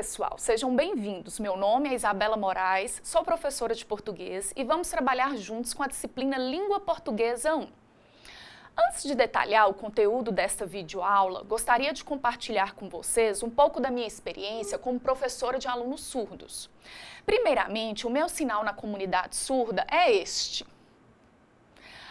pessoal, sejam bem-vindos. Meu nome é Isabela Moraes, sou professora de português e vamos trabalhar juntos com a disciplina Língua Portuguesa 1. Antes de detalhar o conteúdo desta videoaula, gostaria de compartilhar com vocês um pouco da minha experiência como professora de alunos surdos. Primeiramente, o meu sinal na comunidade surda é este.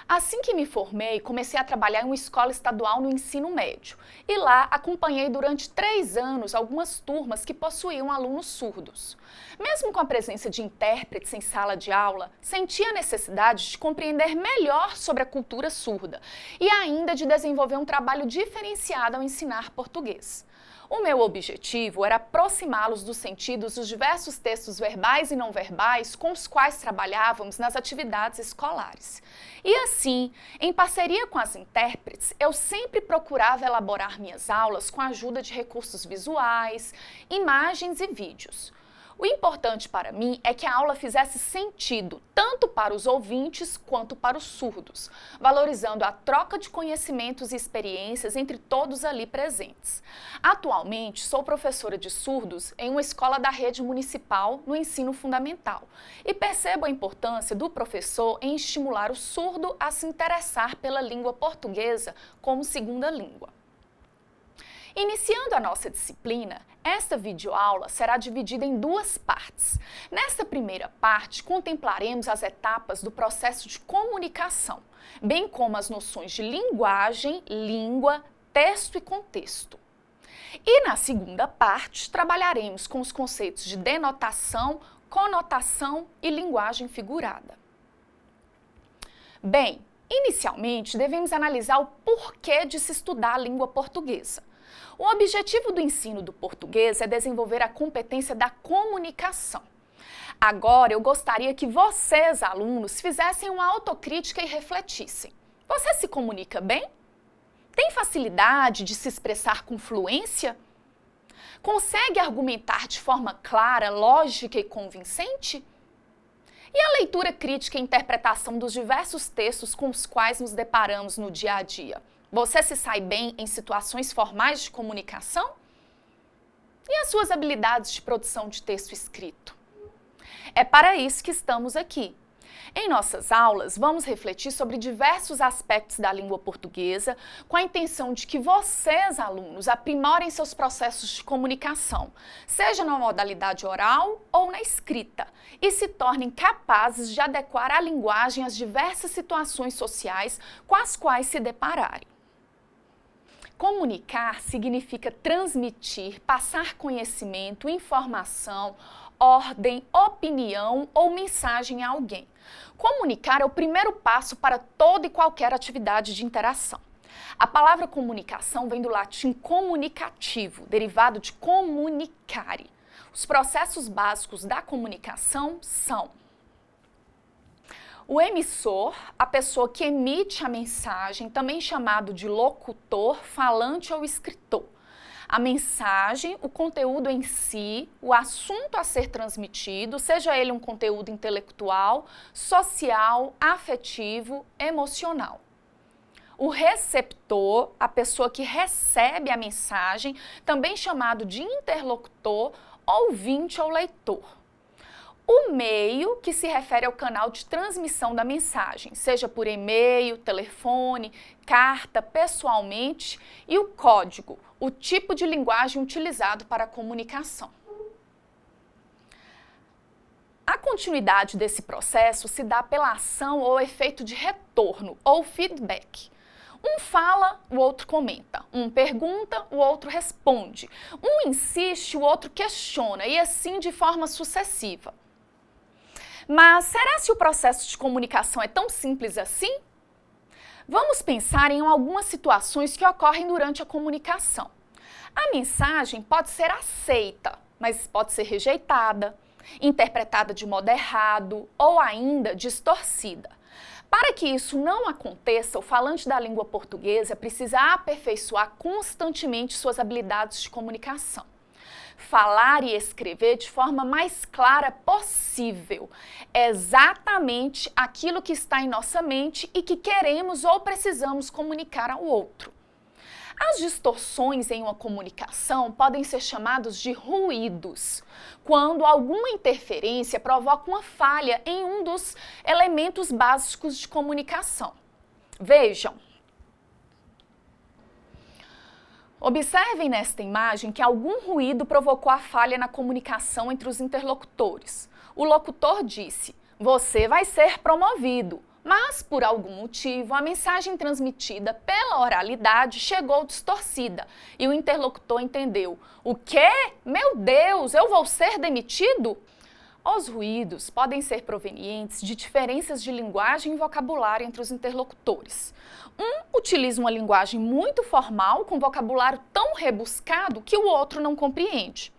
Assim que me formei, comecei a trabalhar em uma escola estadual no ensino médio e lá acompanhei durante 3 anos algumas turmas que possuíam alunos surdos. Mesmo com a presença de intérpretes em sala de aula, senti a necessidade de compreender melhor sobre a cultura surda e ainda de desenvolver um trabalho diferenciado ao ensinar português. O meu objetivo era aproximá-los dos sentidos dos diversos textos verbais e não verbais com os quais trabalhávamos nas atividades escolares. E assim, em parceria com as intérpretes, eu sempre procurava elaborar minhas aulas com a ajuda de recursos visuais, imagens e vídeos. O importante para mim é que a aula fizesse sentido, tanto para os ouvintes quanto para os surdos, valorizando a troca de conhecimentos e experiências entre todos ali presentes. Atualmente, sou professora de surdos em uma escola da rede municipal no ensino fundamental e percebo a importância do professor em estimular o surdo a se interessar pela língua portuguesa como segunda língua. Iniciando a nossa disciplina, esta videoaula será dividida em 2 partes. Nesta primeira parte, contemplaremos as etapas do processo de comunicação, bem como as noções de linguagem, língua, texto e contexto. E na segunda parte, trabalharemos com os conceitos de denotação, conotação e linguagem figurada. Bem, inicialmente devemos analisar o porquê de se estudar a língua portuguesa. O objetivo do ensino do português é desenvolver a competência da comunicação. Agora, eu gostaria que vocês, alunos, fizessem uma autocrítica e refletissem. Você se comunica bem? Tem facilidade de se expressar com fluência? Consegue argumentar de forma clara, lógica e convincente? E a leitura crítica e interpretação dos diversos textos com os quais nos deparamos no dia a dia? Você se sai bem em situações formais de comunicação? E as suas habilidades de produção de texto escrito? É para isso que estamos aqui. Em nossas aulas, vamos refletir sobre diversos aspectos da língua portuguesa com a intenção de que vocês, alunos, aprimorem seus processos de comunicação, seja na modalidade oral ou na escrita, e se tornem capazes de adequar a linguagem às diversas situações sociais com as quais se depararem. Comunicar significa transmitir, passar conhecimento, informação, ordem, opinião ou mensagem a alguém. Comunicar é o primeiro passo para toda e qualquer atividade de interação. A palavra comunicação vem do latim comunicativo, derivado de comunicare. Os processos básicos da comunicação são: o emissor, a pessoa que emite a mensagem, também chamado de locutor, falante ou escritor. A mensagem, o conteúdo em si, o assunto a ser transmitido, seja ele um conteúdo intelectual, social, afetivo, emocional. O receptor, a pessoa que recebe a mensagem, também chamado de interlocutor, ouvinte ou leitor. O meio, que se refere ao canal de transmissão da mensagem, seja por e-mail, telefone, carta, pessoalmente, e o código, o tipo de linguagem utilizado para a comunicação. A continuidade desse processo se dá pela ação ou efeito de retorno, ou feedback. Um fala, o outro comenta. Um pergunta, o outro responde. Um insiste, o outro questiona, e assim de forma sucessiva. Mas será que o processo de comunicação é tão simples assim? Vamos pensar em algumas situações que ocorrem durante a comunicação. A mensagem pode ser aceita, mas pode ser rejeitada, interpretada de modo errado ou ainda distorcida. Para que isso não aconteça, o falante da língua portuguesa precisa aperfeiçoar constantemente suas habilidades de comunicação. Falar e escrever de forma mais clara possível exatamente aquilo que está em nossa mente e que queremos ou precisamos comunicar ao outro. As distorções em uma comunicação podem ser chamadas de ruídos, quando alguma interferência provoca uma falha em um dos elementos básicos de comunicação. Vejam. Observem nesta imagem que algum ruído provocou a falha na comunicação entre os interlocutores. O locutor disse: "Você vai ser promovido", mas, por algum motivo, a mensagem transmitida pela oralidade chegou distorcida e o interlocutor entendeu: "O quê? Meu Deus, eu vou ser demitido?" Os ruídos podem ser provenientes de diferenças de linguagem e vocabulário entre os interlocutores. Um utiliza uma linguagem muito formal, com vocabulário tão rebuscado que o outro não compreende.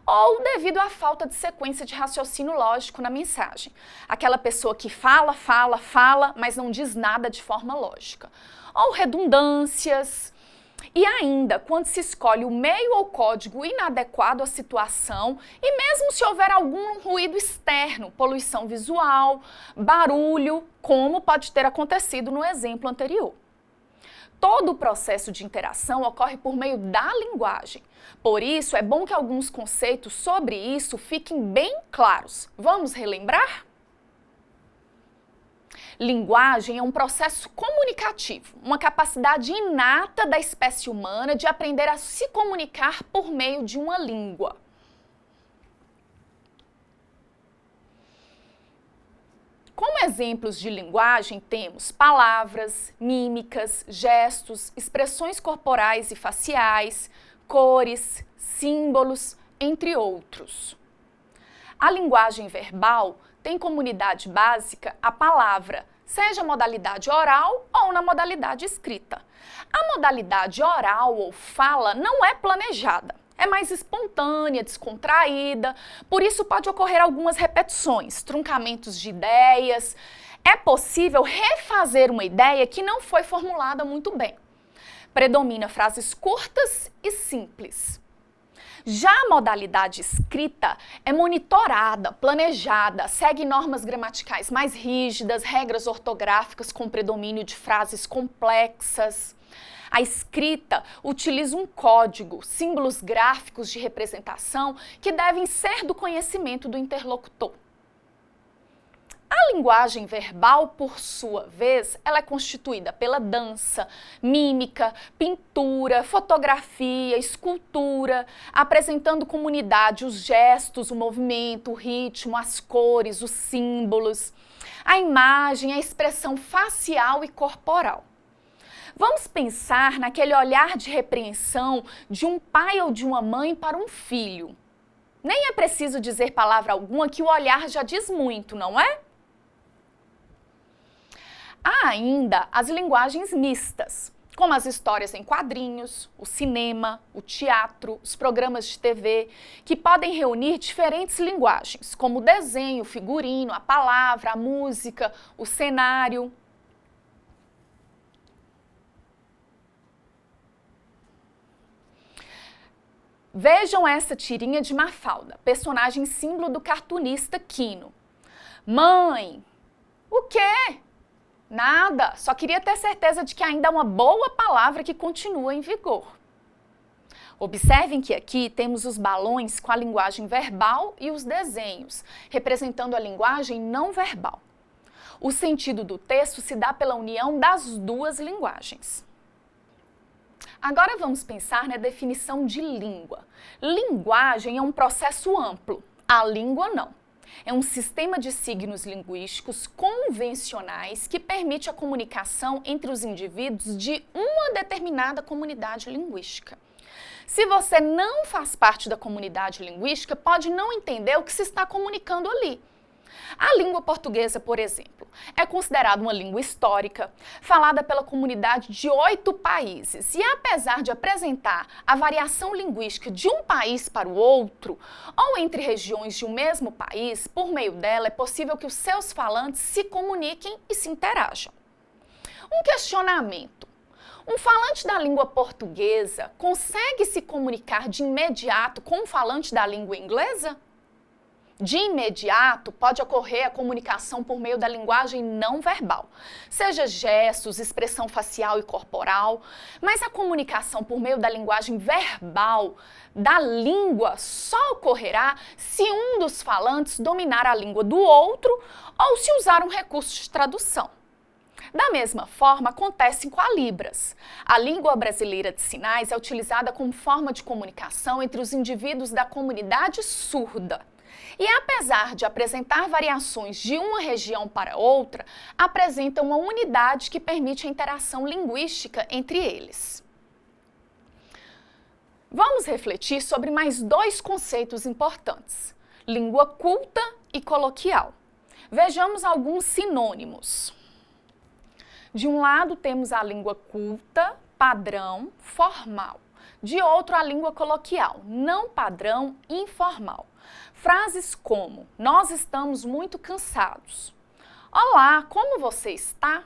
Ou devido à falta de sequência de raciocínio lógico na mensagem. Aquela pessoa que fala, mas não diz nada de forma lógica. Ou redundâncias. E ainda, quando se escolhe o meio ou código inadequado à situação, e mesmo se houver algum ruído externo, poluição visual, barulho, como pode ter acontecido no exemplo anterior. Todo o processo de interação ocorre por meio da linguagem. Por isso, é bom que alguns conceitos sobre isso fiquem bem claros. Vamos relembrar? Linguagem é um processo comunicativo, uma capacidade inata da espécie humana de aprender a se comunicar por meio de uma língua. Como exemplos de linguagem, temos palavras, mímicas, gestos, expressões corporais e faciais, cores, símbolos, entre outros. A linguagem verbal tem como unidade básica a palavra, seja modalidade oral ou na modalidade escrita. A modalidade oral ou fala não é planejada. É mais espontânea, descontraída, por isso pode ocorrer algumas repetições, truncamentos de ideias. É possível refazer uma ideia que não foi formulada muito bem. Predomina frases curtas e simples. Já a modalidade escrita é monitorada, planejada, segue normas gramaticais mais rígidas, regras ortográficas com predomínio de frases complexas. A escrita utiliza um código, símbolos gráficos de representação que devem ser do conhecimento do interlocutor. A linguagem verbal, por sua vez, ela é constituída pela dança, mímica, pintura, fotografia, escultura, apresentando comunidade os gestos, o movimento, o ritmo, as cores, os símbolos, a imagem, a expressão facial e corporal. Vamos pensar naquele olhar de repreensão de um pai ou de uma mãe para um filho. Nem é preciso dizer palavra alguma que o olhar já diz muito, não é? Há ainda as linguagens mistas, como as histórias em quadrinhos, o cinema, o teatro, os programas de TV, que podem reunir diferentes linguagens, como o desenho, o figurino, a palavra, a música, o cenário. Vejam essa tirinha de Mafalda, personagem símbolo do cartunista Quino. Mãe, o quê? Nada, só queria ter certeza de que ainda há uma boa palavra que continua em vigor. Observem que aqui temos os balões com a linguagem verbal e os desenhos, representando a linguagem não verbal. O sentido do texto se dá pela união das duas linguagens. Agora vamos pensar na definição de língua. Linguagem é um processo amplo, a língua não. É um sistema de signos linguísticos convencionais que permite a comunicação entre os indivíduos de uma determinada comunidade linguística. Se você não faz parte da comunidade linguística, pode não entender o que se está comunicando ali. A língua portuguesa, por exemplo, é considerada uma língua histórica, falada pela comunidade de 8 países. E apesar de apresentar a variação linguística de um país para o outro, ou entre regiões de um mesmo país, por meio dela é possível que os seus falantes se comuniquem e se interajam. Um questionamento. Um falante da língua portuguesa consegue se comunicar de imediato com um falante da língua inglesa? De imediato, pode ocorrer a comunicação por meio da linguagem não verbal, seja gestos, expressão facial e corporal, mas a comunicação por meio da linguagem verbal, da língua, só ocorrerá se um dos falantes dominar a língua do outro ou se usar um recurso de tradução. Da mesma forma, acontece com a Libras. A língua brasileira de sinais é utilizada como forma de comunicação entre os indivíduos da comunidade surda. E apesar de apresentar variações de uma região para outra, apresenta uma unidade que permite a interação linguística entre eles. Vamos refletir sobre mais dois conceitos importantes: língua culta e coloquial. Vejamos alguns sinônimos. De um lado temos a língua culta, padrão, formal. De outro, a língua coloquial, não padrão, informal. Frases como: nós estamos muito cansados. Olá, como você está?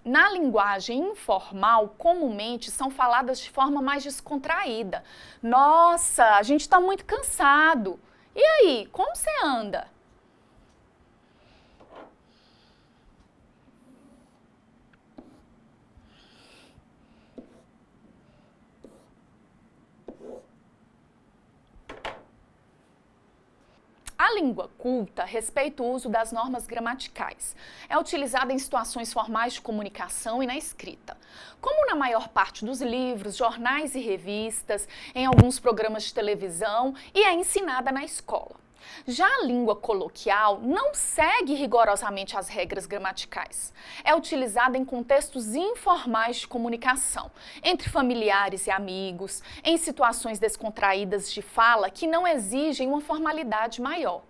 Na linguagem informal, comumente são faladas de forma mais descontraída. Nossa, a gente está muito cansado. E aí, como você anda? A língua culta respeita o uso das normas gramaticais. É utilizada em situações formais de comunicação e na escrita. Como na maior parte dos livros, jornais e revistas, em alguns programas de televisão e é ensinada na escola. Já a língua coloquial não segue rigorosamente as regras gramaticais. É utilizada em contextos informais de comunicação, entre familiares e amigos, em situações descontraídas de fala que não exigem uma formalidade maior.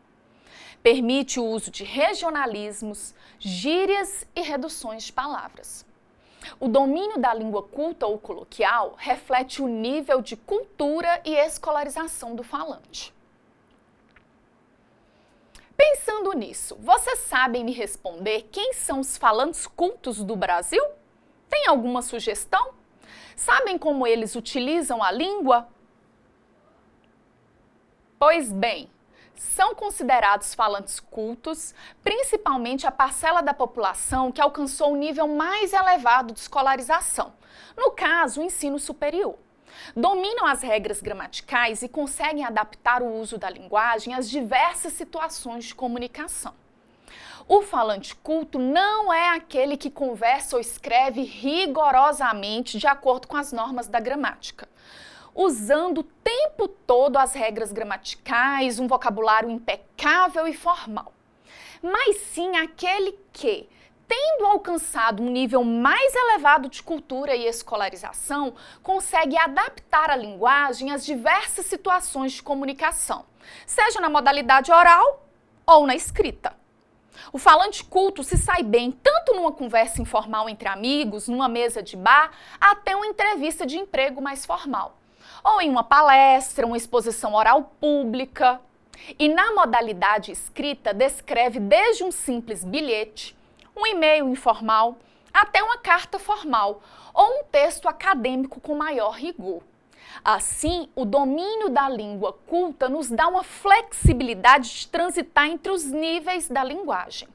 Permite o uso de regionalismos, gírias e reduções de palavras. O domínio da língua culta ou coloquial reflete o nível de cultura e escolarização do falante. Pensando nisso, vocês sabem me responder quem são os falantes cultos do Brasil? Tem alguma sugestão? Sabem como eles utilizam a língua? Pois bem, são considerados falantes cultos, principalmente a parcela da população que alcançou o nível mais elevado de escolarização, no caso, o ensino superior. Dominam as regras gramaticais e conseguem adaptar o uso da linguagem às diversas situações de comunicação. O falante culto não é aquele que conversa ou escreve rigorosamente de acordo com as normas da gramática, usando o tempo todo as regras gramaticais, um vocabulário impecável e formal. Mas sim aquele que, tendo alcançado um nível mais elevado de cultura e escolarização, consegue adaptar a linguagem às diversas situações de comunicação, seja na modalidade oral ou na escrita. O falante culto se sai bem tanto numa conversa informal entre amigos, numa mesa de bar, até uma entrevista de emprego mais formal, ou em uma palestra, uma exposição oral pública. E na modalidade escrita, descreve desde um simples bilhete, um e-mail informal, até uma carta formal ou um texto acadêmico com maior rigor. Assim, o domínio da língua culta nos dá uma flexibilidade de transitar entre os níveis da linguagem.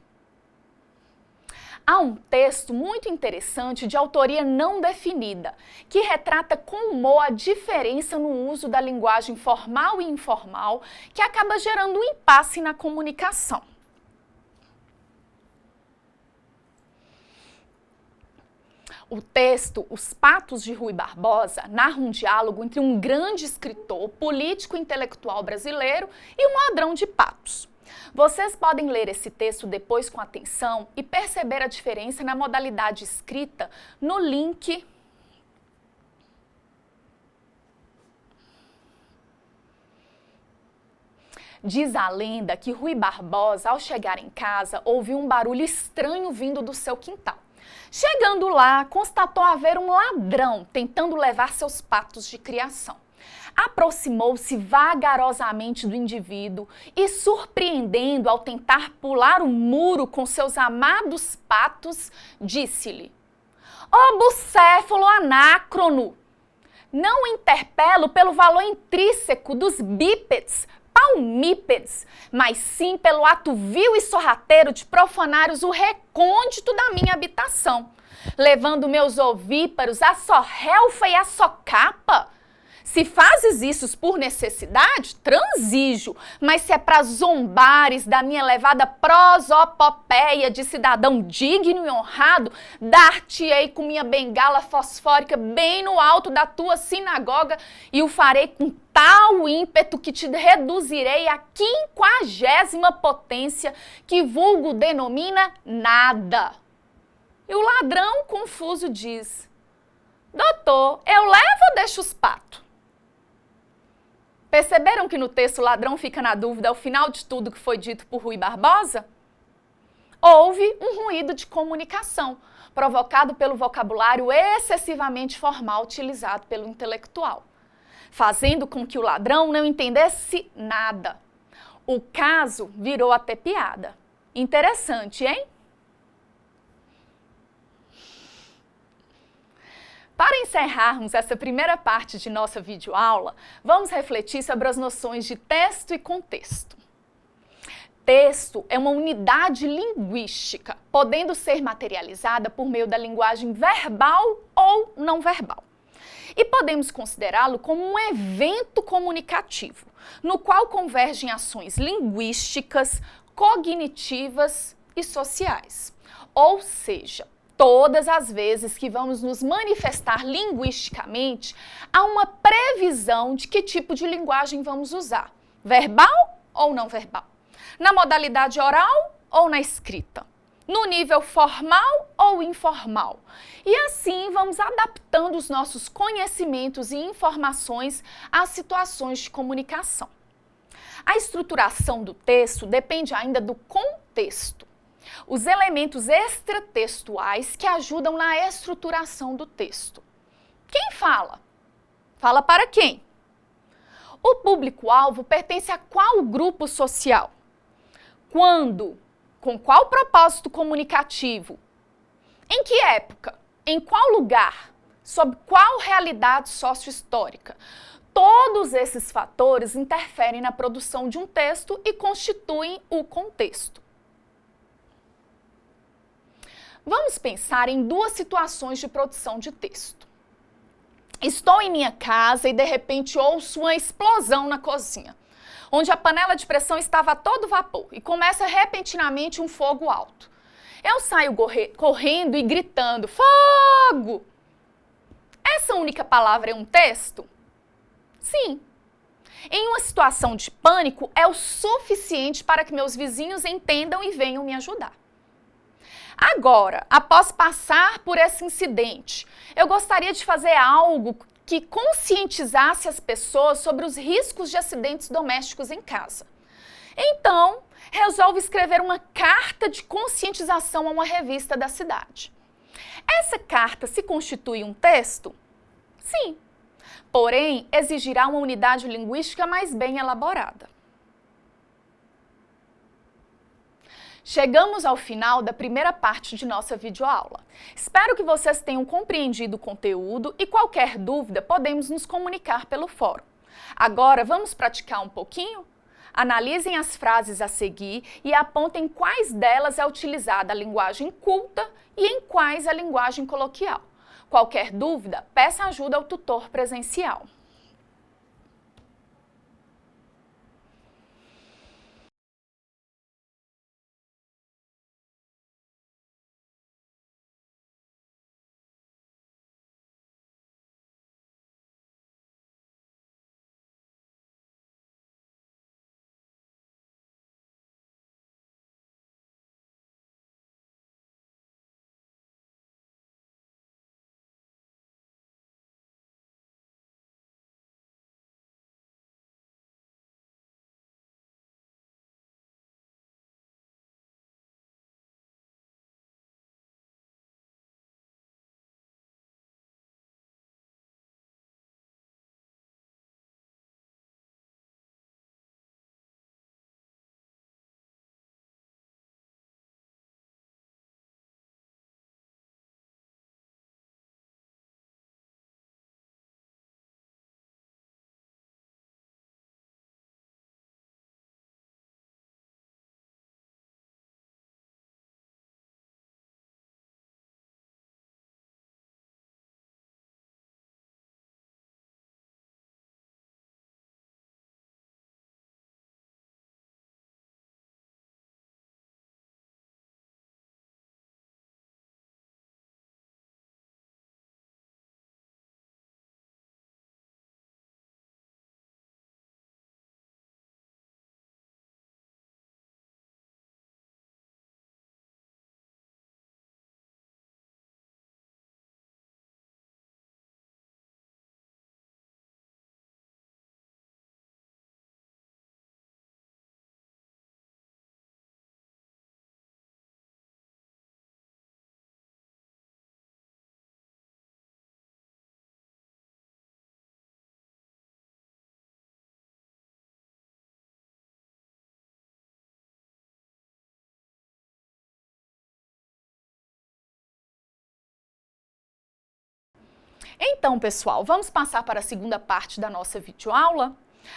Há um texto muito interessante de autoria não definida, que retrata com humor a diferença no uso da linguagem formal e informal, que acaba gerando um impasse na comunicação. O texto Os Patos de Rui Barbosa narra um diálogo entre um grande escritor, político e intelectual brasileiro e um ladrão de patos. Vocês podem ler esse texto depois com atenção e perceber a diferença na modalidade escrita no link. Diz a lenda que Rui Barbosa, ao chegar em casa, ouviu um barulho estranho vindo do seu quintal. Chegando lá, constatou haver um ladrão tentando levar seus patos de criação. Aproximou-se vagarosamente do indivíduo e, surpreendendo ao tentar pular o muro com seus amados patos, disse-lhe: Ó bucéfalo anacrono! Não o interpelo pelo valor intrínseco dos bípedes, palmípedes, mas sim pelo ato vil e sorrateiro de profanares o recôndito da minha habitação, levando meus ovíparos à sorrelfa e à socapa. Se fazes isso por necessidade, transijo, mas se é para zombares da minha elevada prosopopeia de cidadão digno e honrado, dar-te-ei com minha bengala fosfórica bem no alto da tua sinagoga e o farei com tal ímpeto que te reduzirei à 50ª potência, que vulgo denomina nada. E o ladrão confuso diz: Doutor, eu levo ou deixo os patos? Perceberam que no texto o ladrão fica na dúvida ao final de tudo que foi dito por Rui Barbosa? Houve um ruído de comunicação, provocado pelo vocabulário excessivamente formal utilizado pelo intelectual, fazendo com que o ladrão não entendesse nada. O caso virou até piada. Interessante, hein? Para encerrarmos essa primeira parte de nossa videoaula, vamos refletir sobre as noções de texto e contexto. Texto é uma unidade linguística, podendo ser materializada por meio da linguagem verbal ou não verbal. E podemos considerá-lo como um evento comunicativo, no qual convergem ações linguísticas, cognitivas e sociais. Ou seja, todas as vezes que vamos nos manifestar linguisticamente, há uma previsão de que tipo de linguagem vamos usar, verbal ou não verbal, na modalidade oral ou na escrita, no nível formal ou informal. E assim vamos adaptando os nossos conhecimentos e informações às situações de comunicação. A estruturação do texto depende ainda do contexto. Os elementos extratextuais que ajudam na estruturação do texto. Quem fala? Fala para quem? O público-alvo pertence a qual grupo social? Quando? Com qual propósito comunicativo? Em que época? Em qual lugar? Sob qual realidade sócio-histórica? Todos esses fatores interferem na produção de um texto e constituem o contexto. Vamos pensar em duas situações de produção de texto. Estou em minha casa e de repente ouço uma explosão na cozinha, onde a panela de pressão estava a todo vapor e começa repentinamente um fogo alto. Eu saio correndo e gritando: fogo! Essa única palavra é um texto? Sim. Em uma situação de pânico, é o suficiente para que meus vizinhos entendam e venham me ajudar. Agora, após passar por esse incidente, eu gostaria de fazer algo que conscientizasse as pessoas sobre os riscos de acidentes domésticos em casa. Então, resolvo escrever uma carta de conscientização a uma revista da cidade. Essa carta se constitui um texto? Sim. Porém, exigirá uma unidade linguística mais bem elaborada. Chegamos ao final da primeira parte de nossa videoaula. Espero que vocês tenham compreendido o conteúdo e qualquer dúvida podemos nos comunicar pelo fórum. Agora vamos praticar um pouquinho? Analisem as frases a seguir e apontem quais delas é utilizada a linguagem culta e em quais a linguagem coloquial. Qualquer dúvida, peça ajuda ao tutor presencial. Então, pessoal, vamos passar para a segunda parte da nossa videoaula?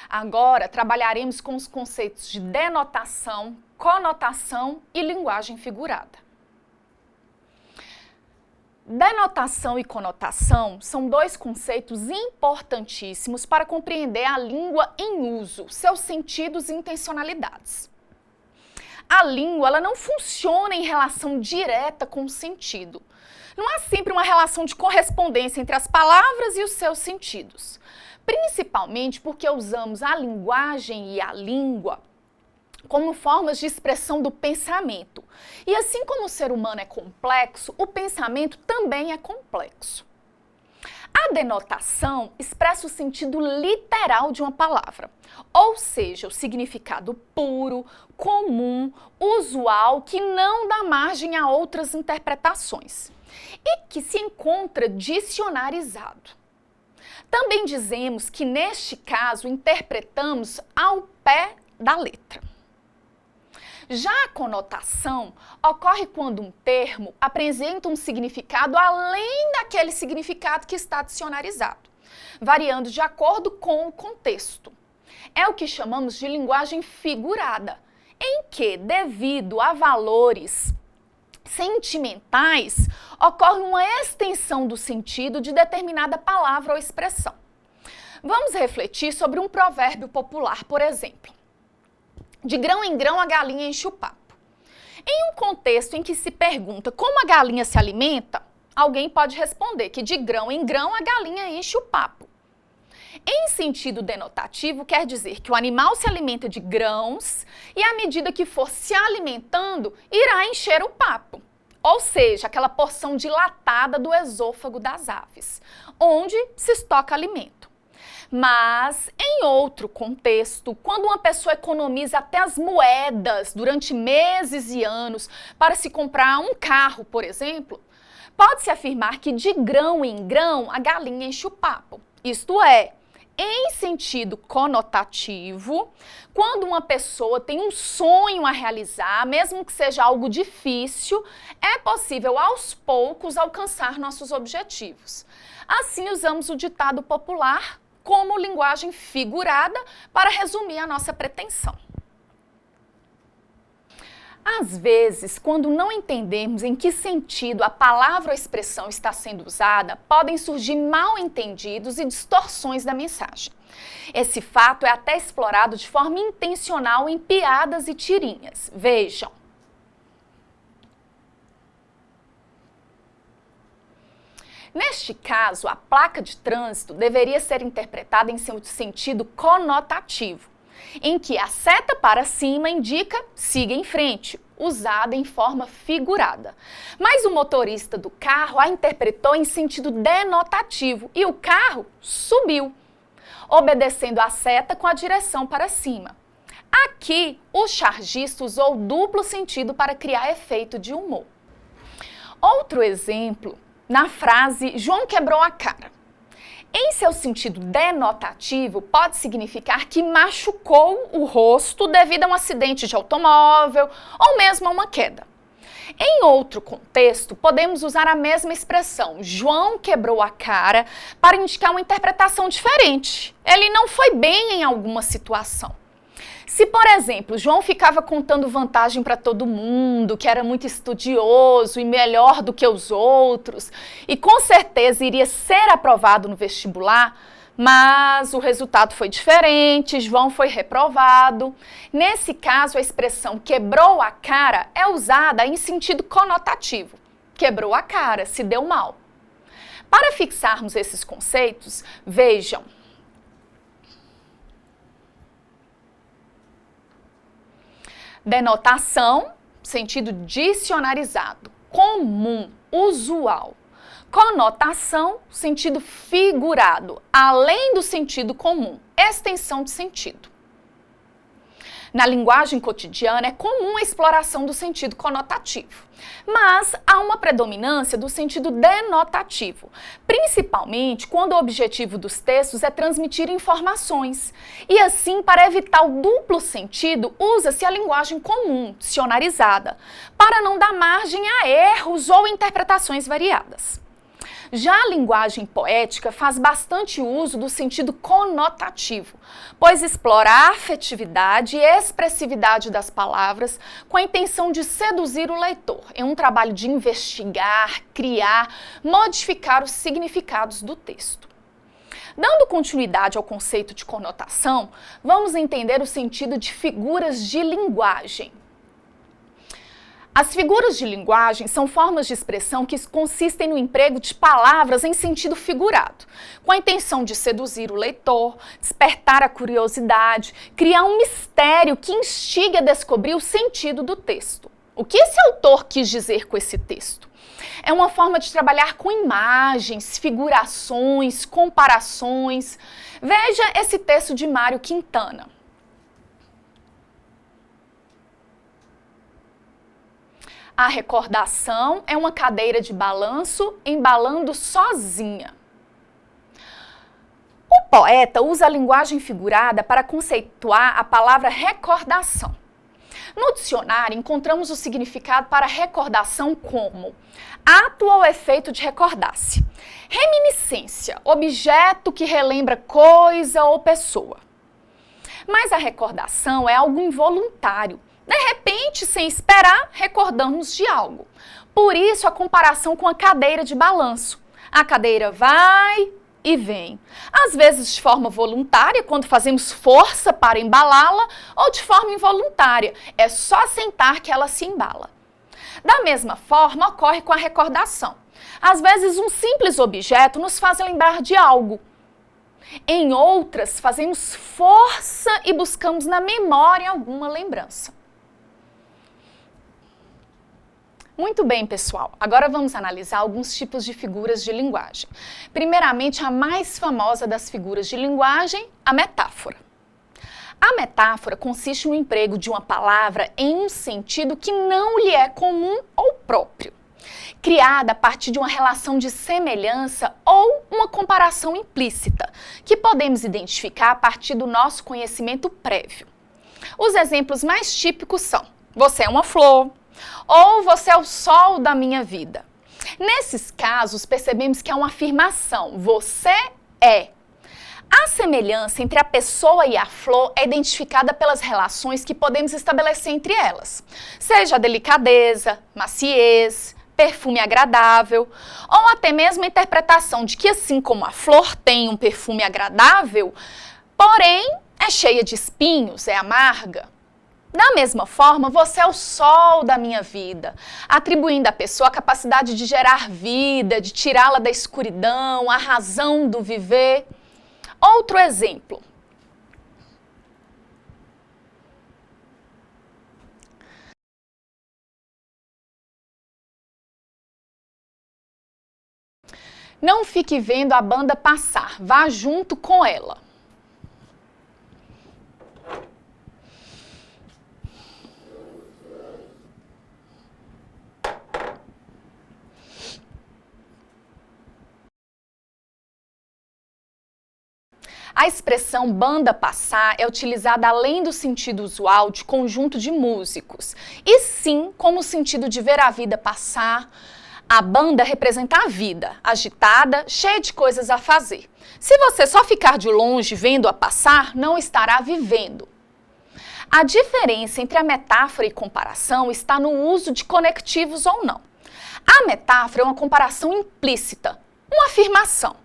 Agora, trabalharemos com os conceitos de denotação, conotação e linguagem figurada. Denotação e conotação são dois conceitos importantíssimos para compreender a língua em uso, seus sentidos e intencionalidades. A língua ela não funciona em relação direta com o sentido. Não há sempre uma relação de correspondência entre as palavras e os seus sentidos, principalmente porque usamos a linguagem e a língua como formas de expressão do pensamento. E assim como o ser humano é complexo, o pensamento também é complexo. A denotação expressa o sentido literal de uma palavra, ou seja, o significado puro, comum, usual, que não dá margem a outras interpretações e que se encontra dicionarizado. Também dizemos que, neste caso, interpretamos ao pé da letra. Já a conotação ocorre quando um termo apresenta um significado além daquele significado que está dicionarizado, variando de acordo com o contexto. É o que chamamos de linguagem figurada, em que, devido a valores sentimentais, ocorre uma extensão do sentido de determinada palavra ou expressão. Vamos refletir sobre um provérbio popular, por exemplo. De grão em grão a galinha enche o papo. Em um contexto em que se pergunta como a galinha se alimenta, alguém pode responder que de grão em grão a galinha enche o papo. Em sentido denotativo, quer dizer que o animal se alimenta de grãos e, à medida que for se alimentando, irá encher o papo. Ou seja, aquela porção dilatada do esôfago das aves, onde se estoca alimento. Mas, em outro contexto, quando uma pessoa economiza até as moedas durante meses e anos para se comprar um carro, por exemplo, pode-se afirmar que de grão em grão a galinha enche o papo. Isto é, em sentido conotativo, quando uma pessoa tem um sonho a realizar, mesmo que seja algo difícil, é possível aos poucos alcançar nossos objetivos. Assim, usamos o ditado popular como linguagem figurada para resumir a nossa pretensão. Às vezes, quando não entendemos em que sentido a palavra ou expressão está sendo usada, podem surgir mal-entendidos e distorções da mensagem. Esse fato é até explorado de forma intencional em piadas e tirinhas. Vejam. Neste caso, a placa de trânsito deveria ser interpretada em seu sentido conotativo, em que a seta para cima indica siga em frente, usada em forma figurada. Mas o motorista do carro a interpretou em sentido denotativo e o carro subiu, obedecendo a seta com a direção para cima. Aqui, o chargista usou duplo sentido para criar efeito de humor. Outro exemplo, na frase João quebrou a cara. Em seu sentido denotativo, pode significar que machucou o rosto devido a um acidente de automóvel ou mesmo a uma queda. Em outro contexto, podemos usar a mesma expressão, João quebrou a cara, para indicar uma interpretação diferente. Ele não foi bem em alguma situação. Se, por exemplo, João ficava contando vantagem para todo mundo, que era muito estudioso e melhor do que os outros, e com certeza iria ser aprovado no vestibular, mas o resultado foi diferente, João foi reprovado. Nesse caso, a expressão quebrou a cara é usada em sentido conotativo. Quebrou a cara, se deu mal. Para fixarmos esses conceitos, vejam. Denotação, sentido dicionarizado, comum, usual. Conotação, sentido figurado, além do sentido comum, extensão de sentido. Na linguagem cotidiana é comum a exploração do sentido conotativo, mas há uma predominância do sentido denotativo, principalmente quando o objetivo dos textos é transmitir informações. E assim, para evitar o duplo sentido, usa-se a linguagem comum, dicionarizada, para não dar margem a erros ou interpretações variadas. Já a linguagem poética faz bastante uso do sentido conotativo, pois explora a afetividade e expressividade das palavras com a intenção de seduzir o leitor, em um trabalho de investigar, criar, modificar os significados do texto. Dando continuidade ao conceito de conotação, vamos entender o sentido de figuras de linguagem. As figuras de linguagem são formas de expressão que consistem no emprego de palavras em sentido figurado, com a intenção de seduzir o leitor, despertar a curiosidade, criar um mistério que instigue a descobrir o sentido do texto. O que esse autor quis dizer com esse texto? É uma forma de trabalhar com imagens, figurações, comparações. Veja esse texto de Mário Quintana. A recordação é uma cadeira de balanço embalando sozinha. O poeta usa a linguagem figurada para conceituar a palavra recordação. No dicionário, encontramos o significado para recordação como ato ou efeito de recordar-se. Reminiscência, objeto que relembra coisa ou pessoa. Mas a recordação é algo involuntário. De repente, sem esperar, recordamos de algo. Por isso, a comparação com a cadeira de balanço. A cadeira vai e vem. Às vezes de forma voluntária, quando fazemos força para embalá-la, ou de forma involuntária. É só sentar que ela se embala. Da mesma forma, ocorre com a recordação. Às vezes, um simples objeto nos faz lembrar de algo. Em outras, fazemos força e buscamos na memória alguma lembrança. Muito bem, pessoal. Agora vamos analisar alguns tipos de figuras de linguagem. Primeiramente, a mais famosa das figuras de linguagem, a metáfora. A metáfora consiste no emprego de uma palavra em um sentido que não lhe é comum ou próprio, criada a partir de uma relação de semelhança ou uma comparação implícita, que podemos identificar a partir do nosso conhecimento prévio. Os exemplos mais típicos são: você é uma flor, ou você é o sol da minha vida. Nesses casos, percebemos que há uma afirmação: você é. A semelhança entre a pessoa e a flor é identificada pelas relações que podemos estabelecer entre elas, seja a delicadeza, maciez, perfume agradável, ou até mesmo a interpretação de que, assim como a flor tem um perfume agradável, porém é cheia de espinhos, é amarga. Da mesma forma, você é o sol da minha vida, atribuindo à pessoa a capacidade de gerar vida, de tirá-la da escuridão, a razão do viver. Outro exemplo. Não fique vendo a banda passar, vá junto com ela. A expressão banda passar é utilizada além do sentido usual de conjunto de músicos, e sim como o sentido de ver a vida passar. A banda representa a vida, agitada, cheia de coisas a fazer. Se você só ficar de longe vendo-a passar, não estará vivendo. A diferença entre a metáfora e comparação está no uso de conectivos ou não. A metáfora é uma comparação implícita, uma afirmação.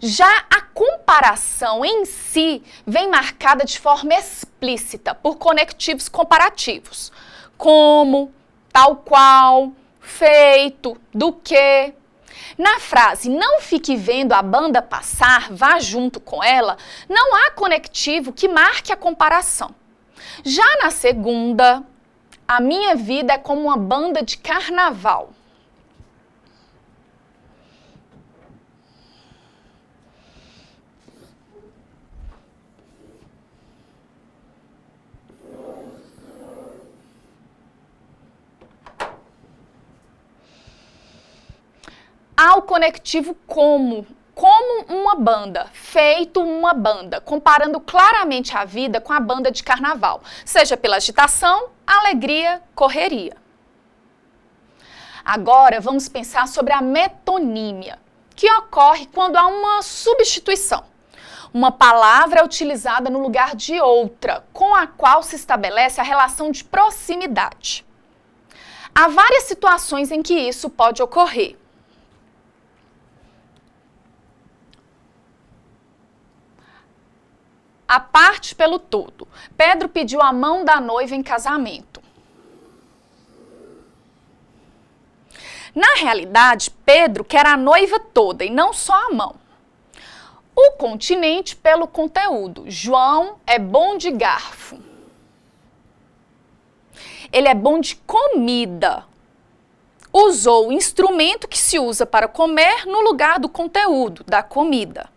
Já a comparação em si vem marcada de forma explícita por conectivos comparativos, como, tal qual, feito, do que. Na frase não fique vendo a banda passar, vá junto com ela, não há conectivo que marque a comparação. Já na segunda, a minha vida é como uma banda de carnaval. Há o conectivo como uma banda, feito uma banda, comparando claramente a vida com a banda de carnaval, seja pela agitação, alegria, correria. Agora vamos pensar sobre a metonímia. que ocorre quando há uma substituição. Uma palavra é utilizada no lugar de outra, com a qual se estabelece a relação de proximidade. Há várias situações em que isso pode ocorrer. A parte pelo todo. Pedro pediu a mão da noiva em casamento. Na realidade, Pedro quer a noiva toda e não só a mão. O continente pelo conteúdo. João é bom de garfo. Ele é bom de comida. Usou o instrumento que se usa para comer no lugar do conteúdo, da comida.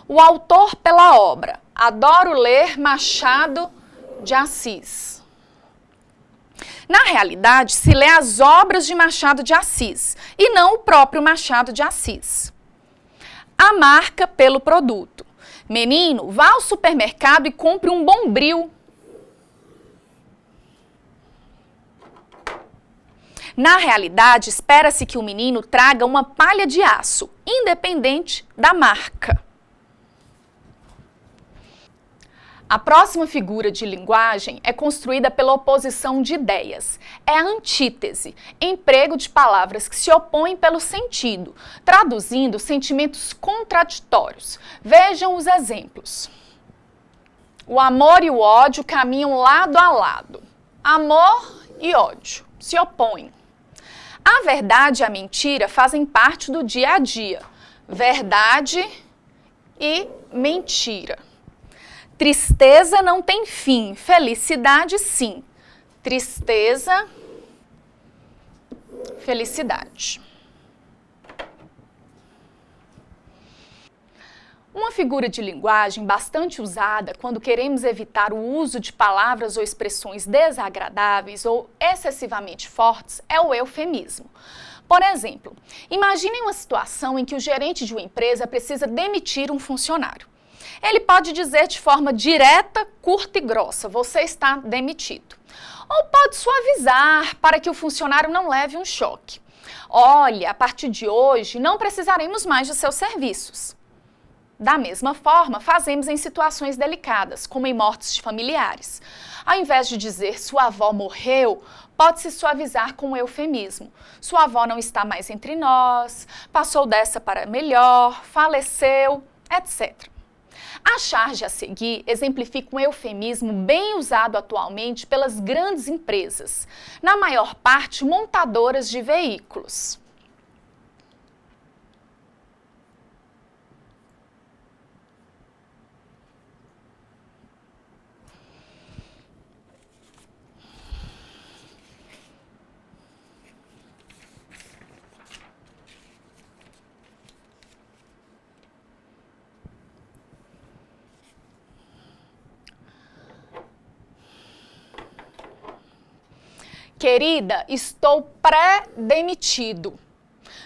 O autor pela obra. Adoro ler Machado de Assis. Na realidade, se lê as obras de Machado de Assis e não o próprio Machado de Assis. A marca pelo produto. Menino, vá ao supermercado e compre um Bombril. Na realidade, espera-se que o menino traga uma palha de aço, independente da marca. A próxima figura de linguagem é construída pela oposição de ideias. É a antítese, emprego de palavras que se opõem pelo sentido, traduzindo sentimentos contraditórios. Vejam os exemplos. O amor e o ódio caminham lado a lado. Amor e ódio se opõem. A verdade e a mentira fazem parte do dia a dia. Verdade e mentira. Tristeza não tem fim, felicidade sim. Tristeza, felicidade. Uma figura de linguagem bastante usada quando queremos evitar o uso de palavras ou expressões desagradáveis ou excessivamente fortes é o eufemismo. Por exemplo, imaginem uma situação em que o gerente de uma empresa precisa demitir um funcionário. Ele pode dizer de forma direta, curta e grossa, você está demitido. Ou pode suavizar para que o funcionário não leve um choque. Olha, a partir de hoje não precisaremos mais de seus serviços. Da mesma forma, fazemos em situações delicadas, como em mortes de familiares. Ao invés de dizer sua avó morreu, pode-se suavizar com um eufemismo. Sua avó não está mais entre nós, passou dessa para melhor, faleceu, etc. A charge a seguir exemplifica um eufemismo bem usado atualmente pelas grandes empresas, na maior parte montadoras de veículos. Querida, estou pré-demitido.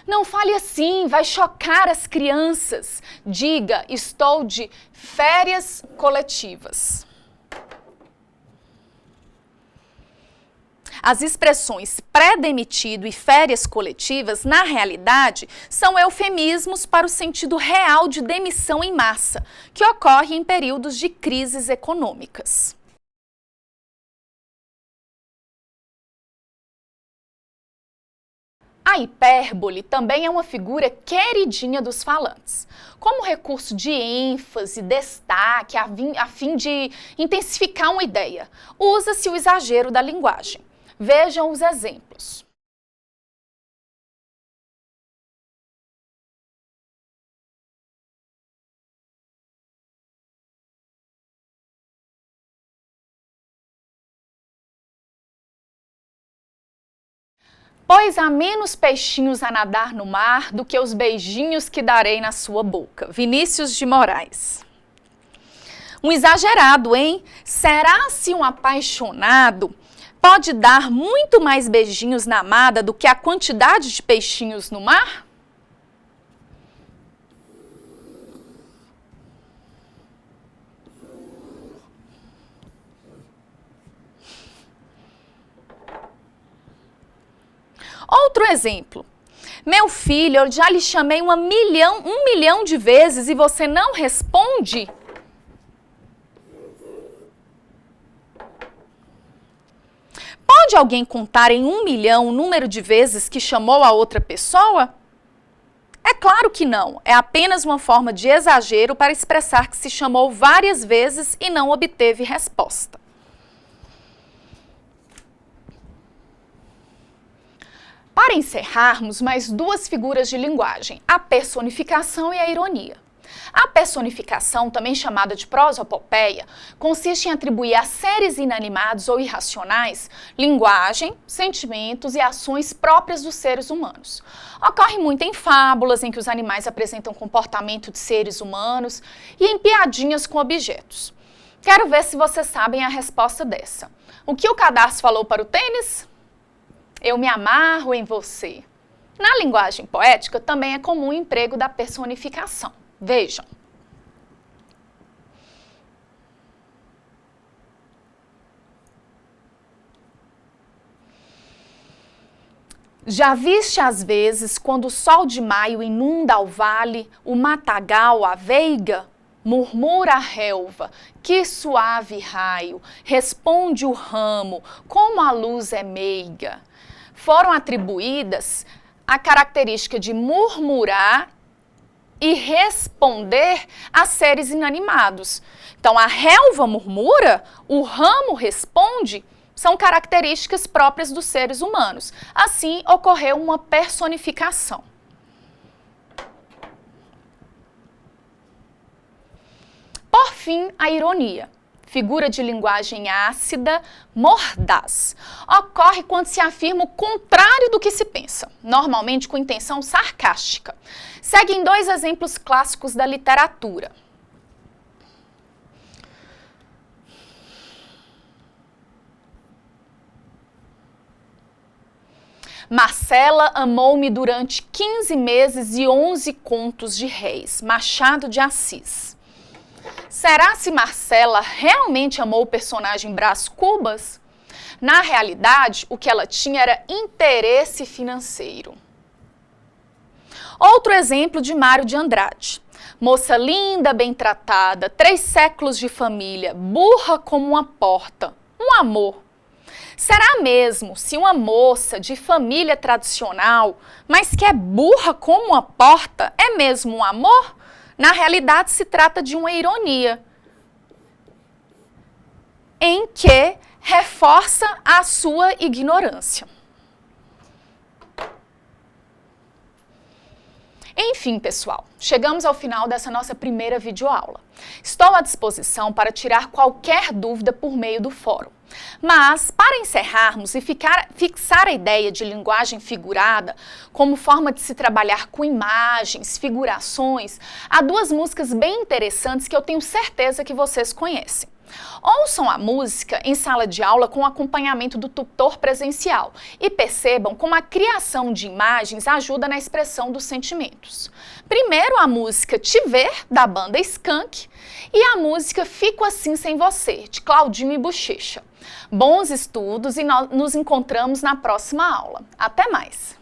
Não fale assim, vai chocar as crianças. Diga, estou de férias coletivas. As expressões pré-demitido e férias coletivas, na realidade, são eufemismos para o sentido real de demissão em massa, que ocorre em períodos de crises econômicas. A hipérbole também é uma figura queridinha dos falantes. Como recurso de ênfase, destaque, a fim de intensificar uma ideia, usa-se o exagero da linguagem. Vejam os exemplos. Pois há menos peixinhos a nadar no mar do que os beijinhos que darei na sua boca. Vinícius de Moraes. Um exagerado, hein? Será-se um apaixonado pode dar muito mais beijinhos na amada do que a quantidade de peixinhos no mar? Outro exemplo. Meu filho, eu já lhe chamei um milhão de vezes e você não responde? Pode alguém contar em 1 milhão o número de vezes que chamou a outra pessoa? É claro que não. É apenas uma forma de exagero para expressar que se chamou várias vezes e não obteve resposta. Para encerrarmos, mais 2 figuras de linguagem, a personificação e a ironia. A personificação, também chamada de prosopopeia, consiste em atribuir a seres inanimados ou irracionais linguagem, sentimentos e ações próprias dos seres humanos. Ocorre muito em fábulas em que os animais apresentam comportamento de seres humanos e em piadinhas com objetos. Quero ver se vocês sabem a resposta dessa. O que o cadarço falou para o tênis? Eu me amarro em você. Na linguagem poética, também é comum o emprego da personificação. Vejam. Já viste às vezes, quando o sol de maio inunda o vale, o matagal, a veiga? Murmura a relva, que suave raio, responde o ramo, como a luz é meiga. Foram atribuídas a característica de murmurar e responder a seres inanimados. Então, a relva murmura, o ramo responde, são características próprias dos seres humanos. Assim, ocorreu uma personificação. Por fim, a ironia. Figura de linguagem ácida, mordaz. Ocorre quando se afirma o contrário do que se pensa, normalmente com intenção sarcástica. Seguem 2 exemplos clássicos da literatura. Marcela amou-me durante 15 meses e 11 contos de réis, Machado de Assis. Será se Marcela realmente amou o personagem Brás Cubas? Na realidade, o que ela tinha era interesse financeiro. Outro exemplo de Mário de Andrade. Moça linda, bem tratada, 3 séculos de família, burra como uma porta, um amor. Será mesmo se uma moça de família tradicional, mas que é burra como uma porta, é mesmo um amor? Na realidade, se trata de uma ironia, em que reforça a sua ignorância. Enfim, pessoal, chegamos ao final dessa nossa primeira videoaula. Estou à disposição para tirar qualquer dúvida por meio do fórum. Mas, para encerrarmos e fixar a ideia de linguagem figurada como forma de se trabalhar com imagens, figurações, há 2 músicas bem interessantes que eu tenho certeza que vocês conhecem. Ouçam a música em sala de aula com acompanhamento do tutor presencial e percebam como a criação de imagens ajuda na expressão dos sentimentos. Primeiro a música Te Ver, da banda Skank, e a música Fico Assim Sem Você, de Claudinho e Bochecha. Bons estudos e nós nos encontramos na próxima aula. Até mais!